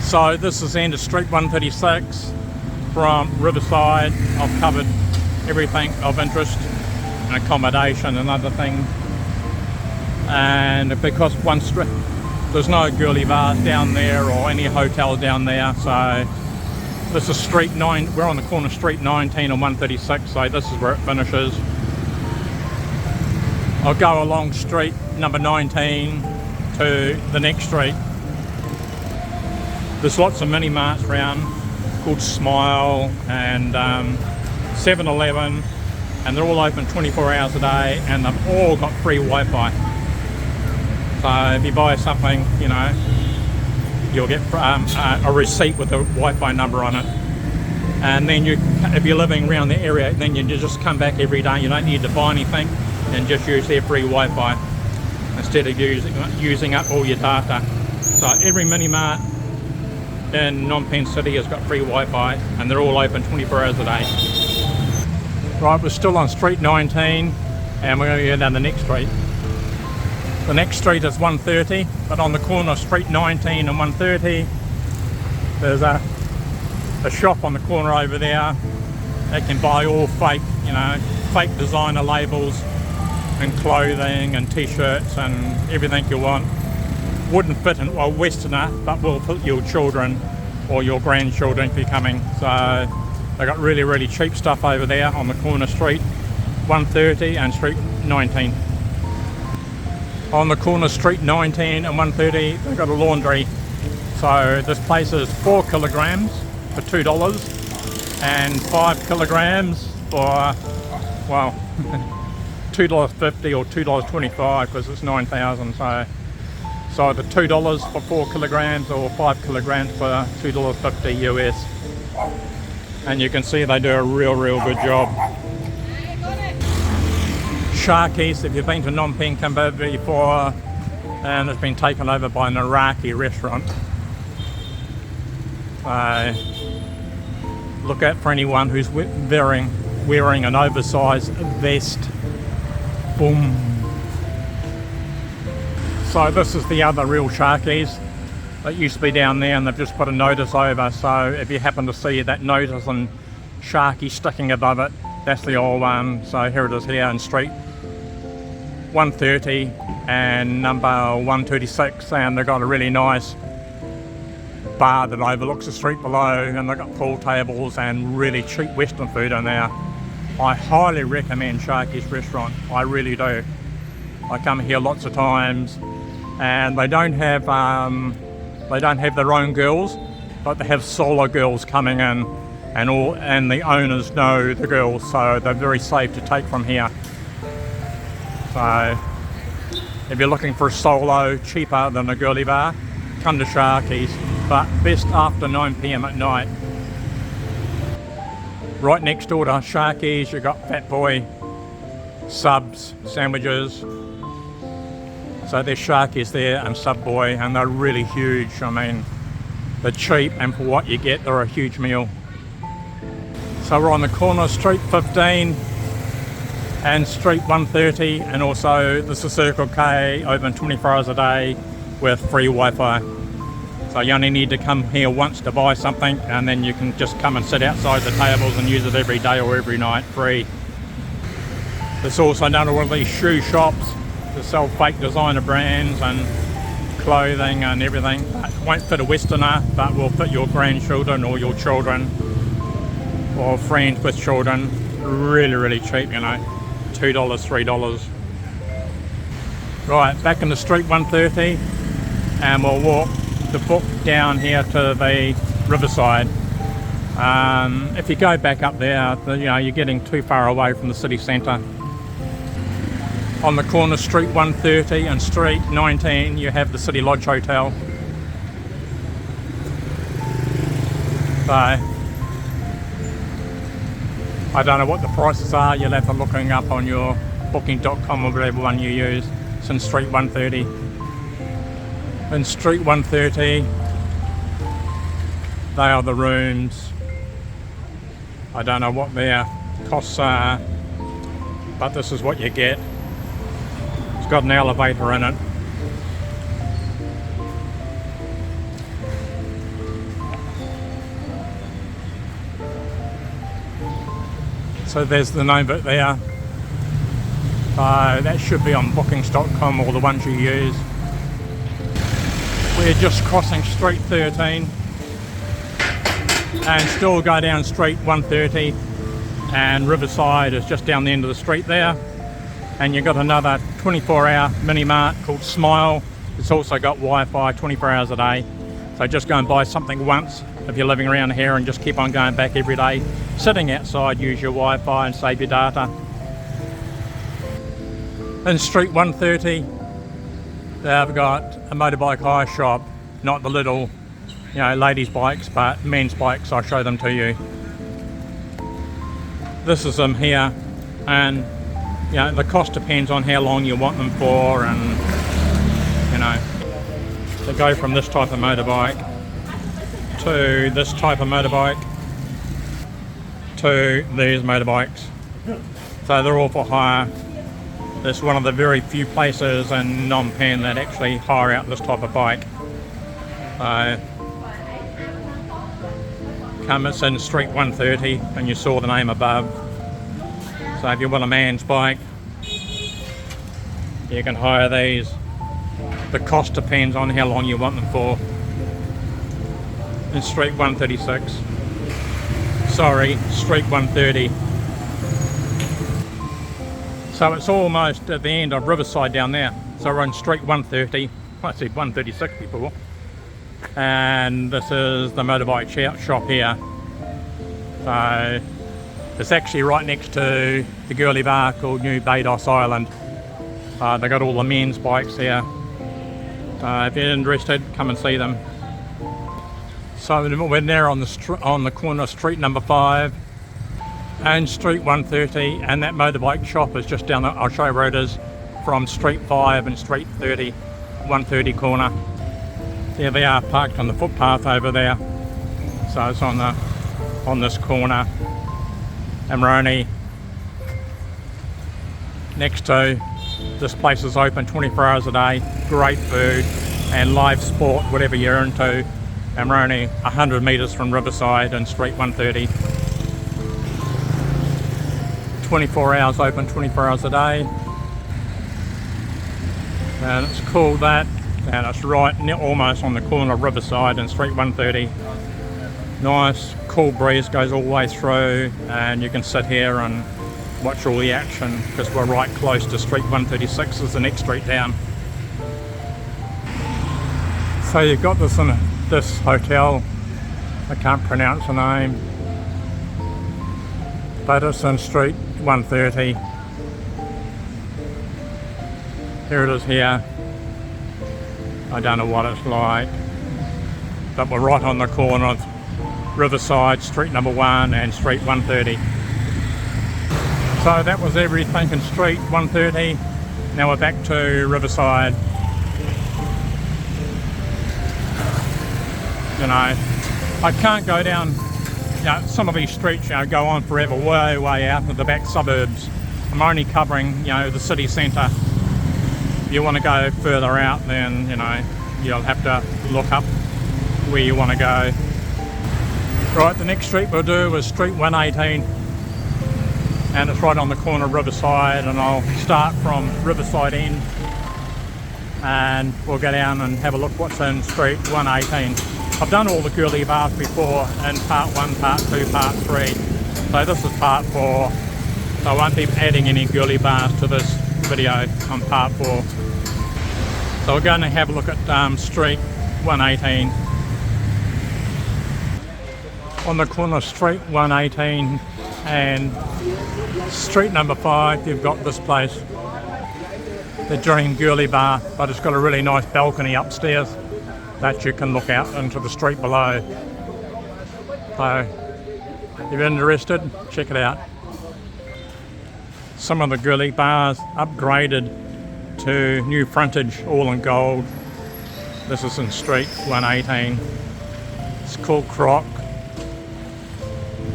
So this is the end of Street 136 from Riverside. I've covered everything of interest, and accommodation and other things. And because one street, there's no girly bars down there or any hotel down there, so this is Street 9. We're on the corner of Street 19 and 136, so this is where it finishes. I'll go along street number 19 to the next street. There's lots of mini marts around called Smile and 7-Eleven, and they're all open 24 hours a day, and they've all got free Wi-Fi. So if you buy something, you know, you'll get a receipt with a Wi-Fi number on it. And then if you're living around the area, then you just come back every day. You don't need to buy anything and just use their free Wi-Fi instead of using up all your data. So every mini mart in Phnom Penh City has got free Wi-Fi, and they're all open 24 hours a day. Right, we're still on Street 19, and we're going to go down the next street. The next street is 130, but on the corner of Street 19 and 130, there's a shop on the corner over there that can buy all fake, you know, fake designer labels and clothing and t-shirts and everything you want. Wouldn't fit in a Westerner, but will fit your children or your grandchildren if you're coming. So they got really, really cheap stuff over there on the corner street 130 and Street 19. On the corner Street 19 and 130, they've got a laundry. So this place is 4 kilograms for $2 and 5 kilograms for, well, $2.50 or $2.25 because it's 9,000. So either $2 for 4 kilograms or 5 kilograms for $2.50 US. And you can see they do a real good job. Sharky's, if you've been to Phnom Penh Cambodia before, and it's been taken over by an Iraqi restaurant. Look out for anyone who's wearing an oversized vest. Boom. So this is the other real Sharky's that used to be down there, and they've just put a notice over. So if you happen to see that notice and Sharky sticking above it, that's the old one. So here it is here in Street 130 and number 136, and they've got a really nice bar that overlooks the street below, and they've got pool tables and really cheap Western food in there. I highly recommend Sharky's restaurant, I really do. I come here lots of times, and they don't have their own girls, but they have solo girls coming in, and the owners know the girls, so they're very safe to take from here. So if you're looking for a solo cheaper than a girly bar, come to Sharky's, but best after 9 PM at night. Right next door to Sharky's, you've got Fat Boy subs, sandwiches. So there's Sharky's there and Subboy, and they're really huge. I mean, they're cheap, and for what you get, they're a huge meal. So we're on the corner of Street 15 and Street 130, and also this is Circle K, open 24 hours a day with free Wi-Fi. So you only need to come here once to buy something, and then you can just come and sit outside the tables and use it every day or every night, free. There's also another one of these shoe shops to sell fake designer brands and clothing and everything. It won't fit a Westerner, but will fit your grandchildren or your children or friends with children. Really cheap, you know, $2, $3. Right, back in the Street 130, and we'll walk the book down here to the Riverside. If you go back up there, you know, you're getting too far away from the city centre. On the corner Street 130 and Street 19, you have the City Lodge Hotel. So I don't know what the prices are. You'll have to looking up on your booking.com or whatever one you use. It's in Street 130. In Street 130, they are the rooms. I don't know what their costs are, but this is what you get. It's got an elevator in it. So there's the name of it there. So that should be on bookings.com or the ones you use. We're just crossing Street 13 and still go down Street 130, and Riverside is just down the end of the street there. And you've got another 24-hour mini mart called Smile. It's also got Wi-Fi 24 hours a day. So just go and buy something once if you're living around here and just keep on going back every day. Sitting outside, use your Wi-Fi and save your data. In Street 130, they've got a motorbike hire shop, not the little, ladies' bikes, but men's bikes. I'll show them to you. This is them here, and the cost depends on how long you want them for, and they go from this type of motorbike to this type of motorbike to these motorbikes. So they're all for hire. It's one of the very few places in Phnom Penh that actually hire out this type of bike. It's in Street 130, and you saw the name above. So if you want a man's bike, you can hire these. The cost depends on how long you want them for. In Street 136. Sorry, Street 130. So it's almost at the end of Riverside down there. So we're on Street 130. I said 136 before. And this is the motorbike shop here. So it's actually right next to the Girlie bar called New Bados Island. They got all the men's bikes here. If you're interested, come and see them. So we're there on the corner of street number 5 and Street 130, and that motorbike shop is just down the, I'll show you where it is, from Street 5 and Street 130 corner. There they are, parked on the footpath over there. So it's on this corner, and we're only next to. This place is open 24 hours a day, great food and live sport, whatever you're into. And we're only 100 metres from Riverside and Street 130. 24 hours open, 24 hours a day. And it's called that, and it's right almost on the corner of Riverside and Street 130. Nice, cool breeze goes all the way through, and you can sit here and watch all the action because we're right close to Street 136 is the next street down. So you've got this in this hotel, I can't pronounce the name, but it's in Street 130. Here it is here. I don't know what it's like, but we're right on the corner of Riverside, Street number 1 and Street 130. So that was everything in Street 130. Now we're back to Riverside. I can't go down, some of these streets, go on forever, way out into the back suburbs. I'm only covering, the city centre. If you want to go further out, then, you'll have to look up where you want to go. Right, the next street we'll do is Street 118. And it's right on the corner of Riverside, and I'll start from Riverside End and we'll go down and have a look what's in Street 118. I've done all the Girlie bars before in part 1, part 2, part 3, so this is part 4, so I won't be adding any Girlie bars to this video on part 4. So we're going to have a look at Street 118. On the corner of Street 118 and Street number 5, you've got this place, the Dream Girlie bar, but it's got a really nice balcony upstairs that you can look out into the street below. So if you're interested, check it out. Some of the Girlie bars upgraded to new frontage, all in gold. This is in Street 118. It's called Croc,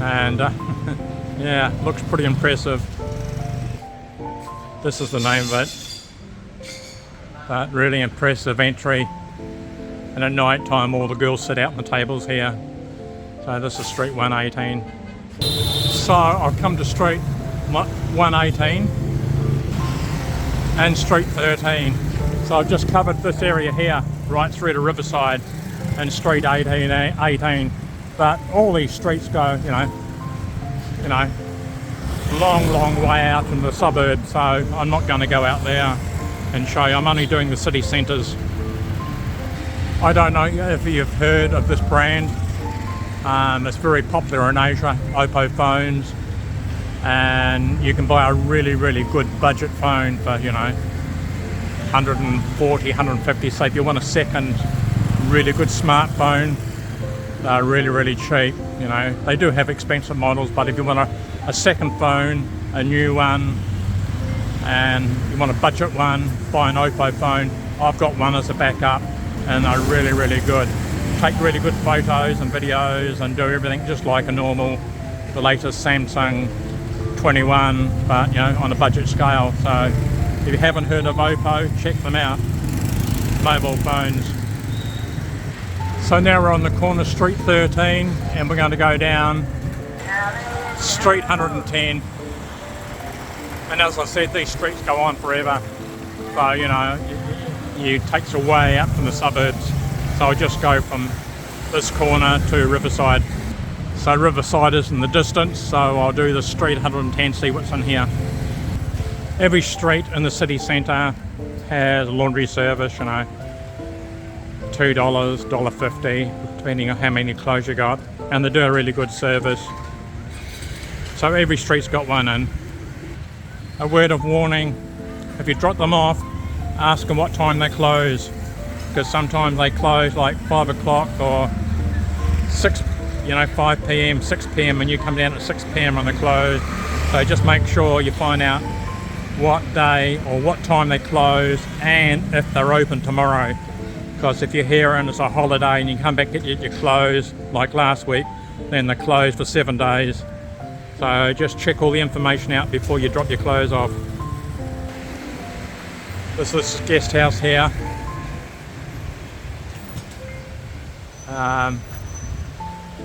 and yeah, looks pretty impressive. This is the name of it. But really impressive entry. And at night time all the girls sit out on the tables here. So this is Street 118. So I've come to street 118 and street 13. So I've just covered this area here, right through to Riverside and street 18. But all these streets go, you know, long way out in the suburbs. So I'm not going to go out there and show you. I'm only doing the city centres. I don't know if you've heard of this brand. It's very popular in Asia, Oppo phones, and you can buy a really good budget phone for, you know, 140, 150. So if you want a second really good smartphone, they're really cheap. You know, they do have expensive models, but if you want a second phone, a new one, and you want a budget one, buy an Oppo phone. I've got one as a backup, and they're really good. Take really good photos and videos and do everything just like a normal, the latest Samsung 21, but you know, on a budget scale. So if you haven't heard of Oppo, check them out. Mobile phones. So now we're on the corner street 13 and we're going to go down street 110. And as I said, these streets go on forever. So you know, it takes you way out from the suburbs. So I'll just go from this corner to Riverside. So Riverside is in the distance, so I'll do the street 110, see what's in here. Every street in the city centre has a laundry service, you know, $2, $1.50, depending on how many clothes you got. And they do a really good service. So every street's got one in. A word of warning, if you drop them off, ask them what time they close. Because sometimes they close like 5 o'clock or 6, you know, 5 p.m, 6 p.m, and you come down at 6 p.m. and they close. So just make sure you find out what day or what time they close and if they're open tomorrow. Because if you're here and it's a holiday and you come back get your clothes like last week, then they're closed for 7 days. So just check all the information out before you drop your clothes off. This is guest house here.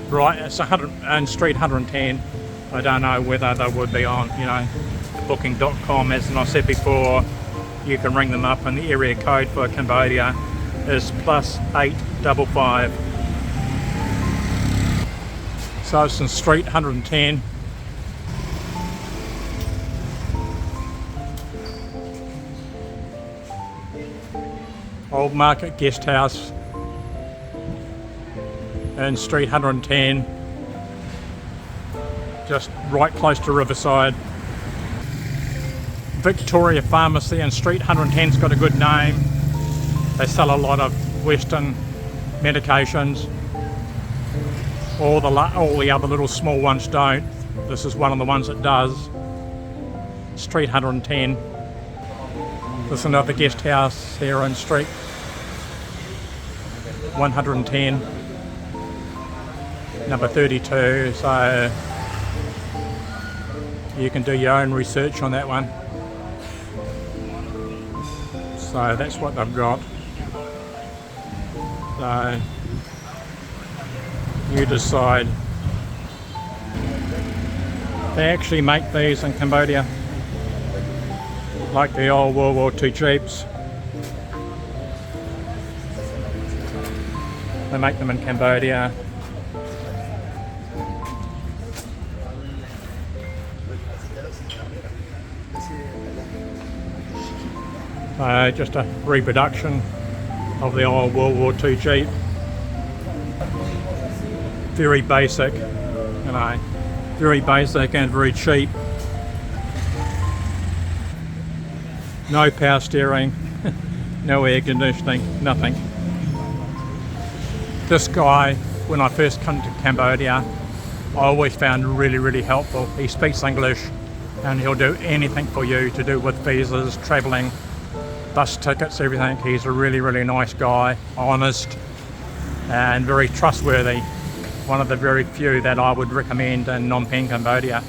Right, it's 100 and street 110. I don't know whether they would be on, you know, booking.com. As I said before, you can ring them up, and the area code for Cambodia is +855. So it's in street 110. Old Market Guest House in street 110, just right close to Riverside. Victoria Pharmacy in street 110's got a good name. They sell a lot of Western medications. All the other little small ones don't. This is one of the ones that does. Street 110. There's another guest house here on street 110. Number 32, so you can do your own research on that one. So that's what they've got. So you decide. They actually make these in Cambodia, like the old World War II Jeeps. They make them in Cambodia. Just a reproduction of the old World War II Jeep. Very basic, you know, very basic and very cheap. No power steering, no air conditioning, nothing. This guy, when I first come to Cambodia, I always found really helpful. He speaks English and he'll do anything for you to do with visas, travelling, bus tickets, everything. He's a really nice guy, honest and very trustworthy. One of the very few that I would recommend in Phnom Penh, Cambodia.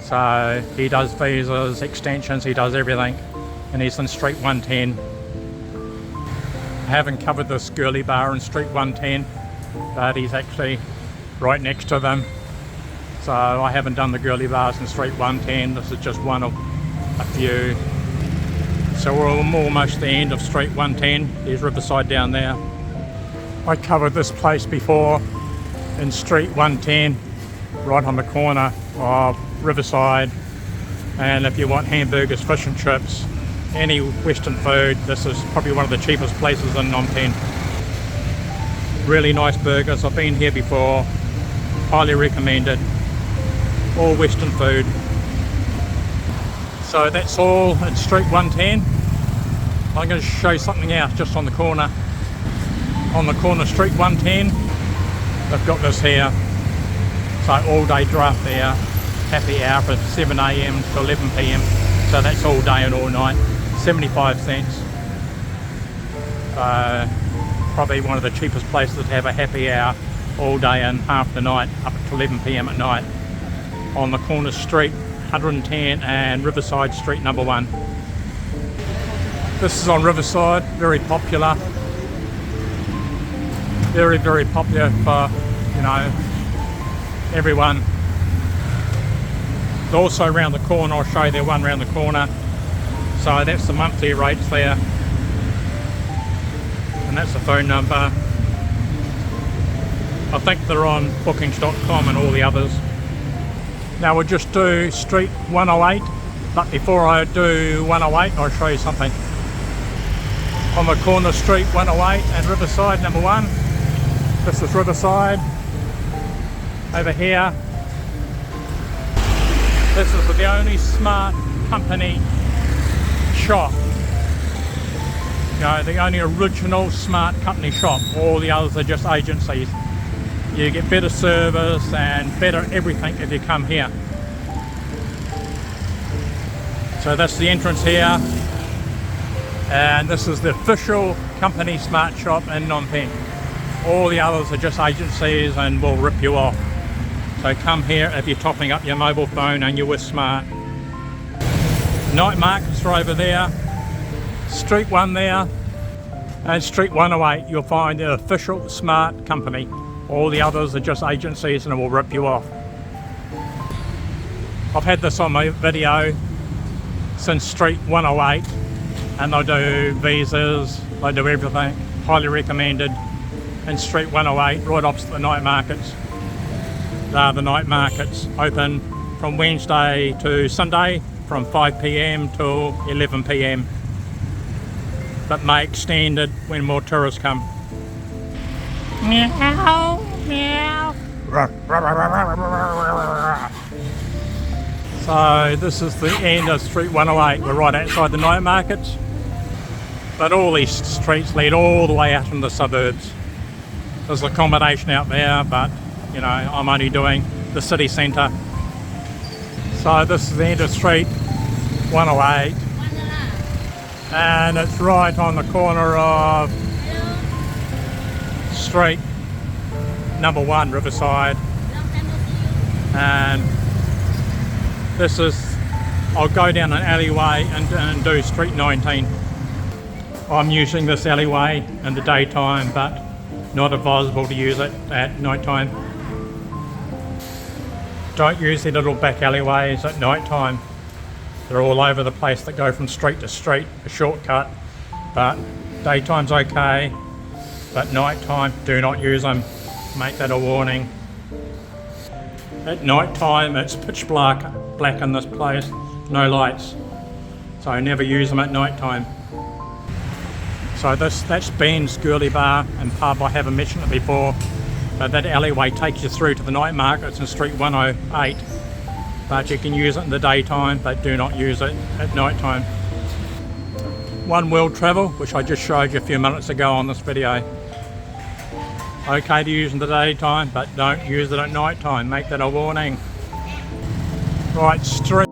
So he does visas, extensions, he does everything, and he's in street 110. I haven't covered this Girlie bar in street 110, but he's actually right next to them. So I haven't done the Girlie bars in Street 110. This is just one of a few. So we're almost the end of Street 110. There's Riverside down there. I covered this place before in Street 110, right on the corner of Riverside. And if you want hamburgers, fish and chips, any Western food, this is probably one of the cheapest places in Phnom Penh. Really nice burgers. I've been here before. Highly recommended. All Western food. So that's all in Street 110. I'm going to show you something else just on the corner. On the corner, Street 110. They've got this here. So all day draft there. Happy hour from 7 AM to 11 PM. So that's all day and all night. 75 cents. Probably one of the cheapest places to have a happy hour all day and half the night up to 11 PM at night. On the corner street, 110 and Riverside Street number 1. This is on Riverside, very popular. Very, very popular for, you know, everyone. It's also around the corner. I'll show you the one around the corner. So that's the monthly rates there. And that's the phone number. I think they're on bookings.com and all the others. Now we'll just do Street 108, but before I do 108 I'll show you something. On the corner Street 108 and Riverside number 1. This is Riverside. Over here. This is the only smart company shop. You know, the only original smart company shop. All the others are just agencies. You get better service and better everything if you come here. So that's the entrance here. And this is the official company smart shop in Phnom Penh. All the others are just agencies and will rip you off. So come here if you're topping up your mobile phone and you're with smart. Night markets are over there. Street 1 there. And Street 108 you'll find the official smart company. All the others are just agencies and it will rip you off. I've had this on my video since Street 108 and they do visas, they do everything. Highly recommended. In Street 108, right opposite the night markets. The night markets open from Wednesday to Sunday from 5 PM till 11 PM. But may extend it when more tourists come. Meow, meow. So this is the end of Street 108. We're right outside the night markets. But all these streets lead all the way out in the suburbs. There's accommodation out there, but you know, I'm only doing the city centre. So this is the end of Street 108. And it's right on the corner of Street number 1, Riverside. And this is, I'll go down an alleyway and do Street 19. I'm using this alleyway in the daytime, but not advisable to use it at night time. Don't use the little back alleyways at night time. They're all over the place that go from street to street, a shortcut. But daytime's okay, but night time, do not use them. Make that a warning. At night time, it's pitch black in this place, no lights. So never use them at night time. So that's Ben's Girlie bar and pub. I haven't mentioned it before, but that alleyway takes you through to the night markets in Street 108. But you can use it in the daytime, but do not use it at night time. One World Travel, which I just showed you a few minutes ago on this video. Okay to use in the daytime, but don't use it at night time. Make that a warning. Right, Street